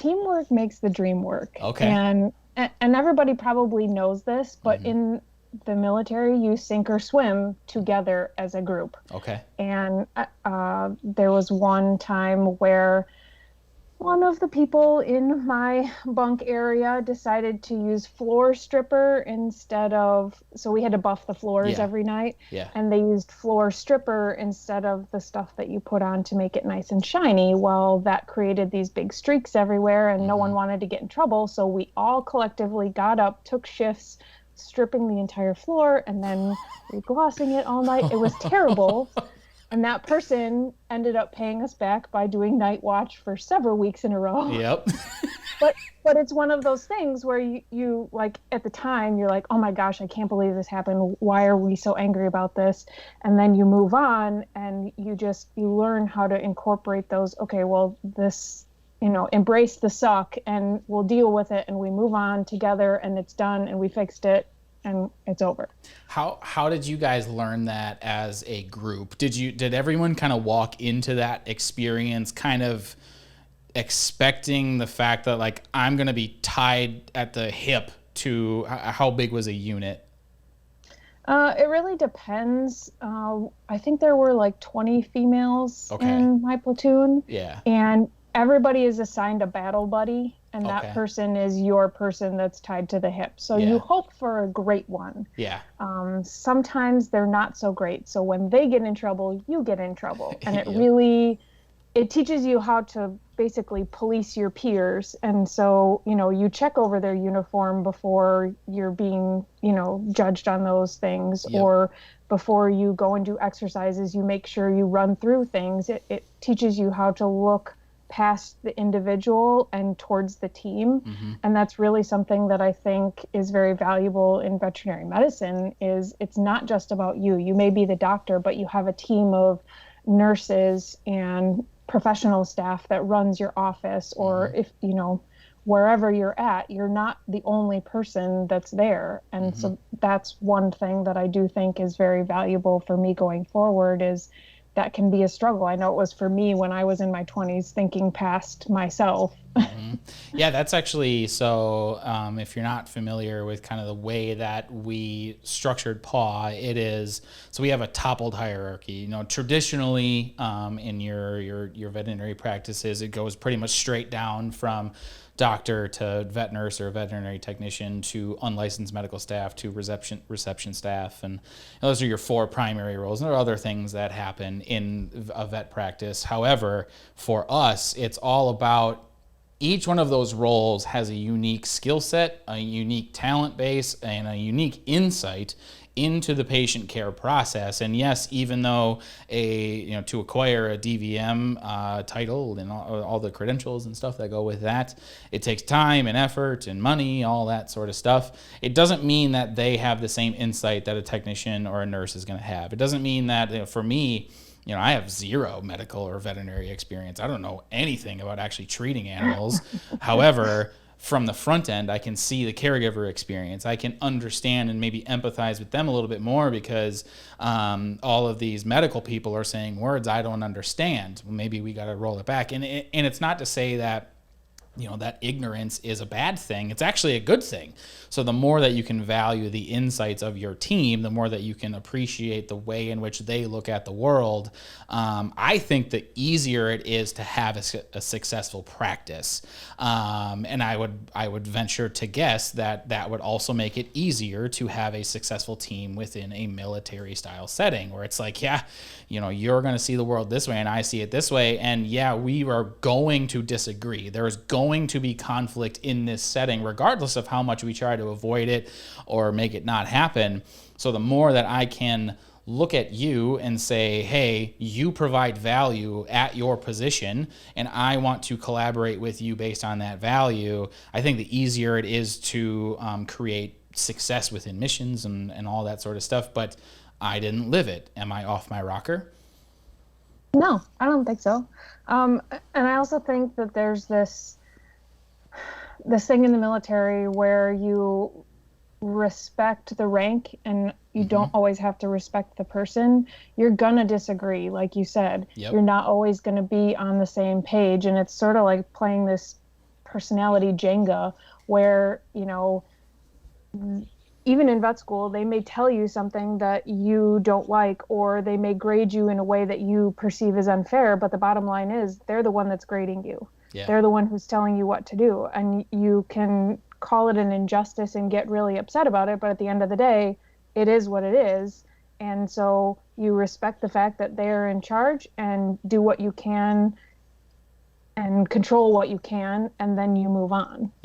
teamwork makes the dream work. Okay. And everybody probably knows this, but in the military, you sink or swim together as a group. Okay. And there was one time where one of the people in my bunk area decided to use floor stripper instead of, so we had to buff the floors Yeah. every night, Yeah. and they used floor stripper instead of the stuff that you put on to make it nice and shiny. Well, that created these big streaks everywhere, and no one wanted to get in trouble. So we all collectively got up, took shifts, stripping the entire floor, and then reglossing it all night. It was terrible. And that person ended up paying us back by doing night watch for several weeks in a row. Yep. But it's one of those things where you like at the time you're like, oh my gosh, I can't believe this happened. Why are we so angry about this? And then you move on and you learn how to incorporate those. Okay, well, this, embrace the suck and we'll deal with it, and we move on together, and it's done, and we fixed it, and it's over. How did you guys learn that as a group? Did everyone kind of walk into that experience kind of expecting the fact that, like, I'm going to be tied at the hip to how big was a unit? It really depends. I think there were like 20 females in my platoon. Yeah. And everybody is assigned a battle buddy, and Okay. that person is your person that's tied to the hip. So Yeah. you hope for a great one. Yeah. Sometimes they're not so great. So when they get in trouble, you get in trouble. And it Yep. really, it teaches you how to basically police your peers. And so, you check over their uniform before you're being, judged on those things. Yep. Or before you go and do exercises, you make sure you run through things. It teaches you how to look past the individual and towards the team. And that's really something that I think is very valuable in veterinary medicine. Is it's not just about you. You may be the doctor, but you have a team of nurses and professional staff that runs your office, or if wherever you're at, you're not the only person that's there. And so that's one thing that I do think is very valuable for me going forward. Is that can be a struggle. I know it was for me when I was in my 20s, thinking past myself. Yeah, that's actually, so if you're not familiar with kind of the way that we structured PAW, it is, so we have a toppled hierarchy. Traditionally in your veterinary practices, it goes pretty much straight down from doctor to vet nurse or veterinary technician to unlicensed medical staff to reception staff, and those are your four primary roles. And there are other things that happen in a vet practice. However, for us, it's all about each one of those roles has a unique skill set, a unique talent base, and a unique insight into the patient care process. And yes, even though to acquire a DVM title and all the credentials and stuff that go with that, it takes time and effort and money, all that sort of stuff. It doesn't mean that they have the same insight that a technician or a nurse is going to have. It doesn't mean that, for me, I have zero medical or veterinary experience. I don't know anything about actually treating animals. However, from the front end, I can see the caregiver experience. I can understand and maybe empathize with them a little bit more, because all of these medical people are saying words I don't understand. Well, maybe we got to roll it back. And it's not to say that that ignorance is a bad thing. It's actually a good thing. So the more that you can value the insights of your team, the more that you can appreciate the way in which they look at the world, I think the easier it is to have a successful practice. And I would venture to guess that would also make it easier to have a successful team within a military style setting, where it's like, you're going to see the world this way and I see it this way. And we are going to disagree. There's going to be conflict in this setting, regardless of how much we try to avoid it or make it not happen. So the more that I can look at you and say, hey, you provide value at your position, and I want to collaborate with you based on that value, I think the easier it is to create success within missions and all that sort of stuff. But I didn't live it. Am I off my rocker? No, I don't think so. And I also think that there's this thing in the military where you respect the rank and you don't always have to respect the person. You're gonna disagree, like you said. Yep. You're not always gonna be on the same page, and it's sort of like playing this personality Jenga where, even in vet school, they may tell you something that you don't like, or they may grade you in a way that you perceive as unfair. But the bottom line is they're the one that's grading you. Yeah. They're the one who's telling you what to do. And you can call it an injustice and get really upset about it. But at the end of the day, it is what it is. And so you respect the fact that they're in charge and do what you can and control what you can, and then you move on.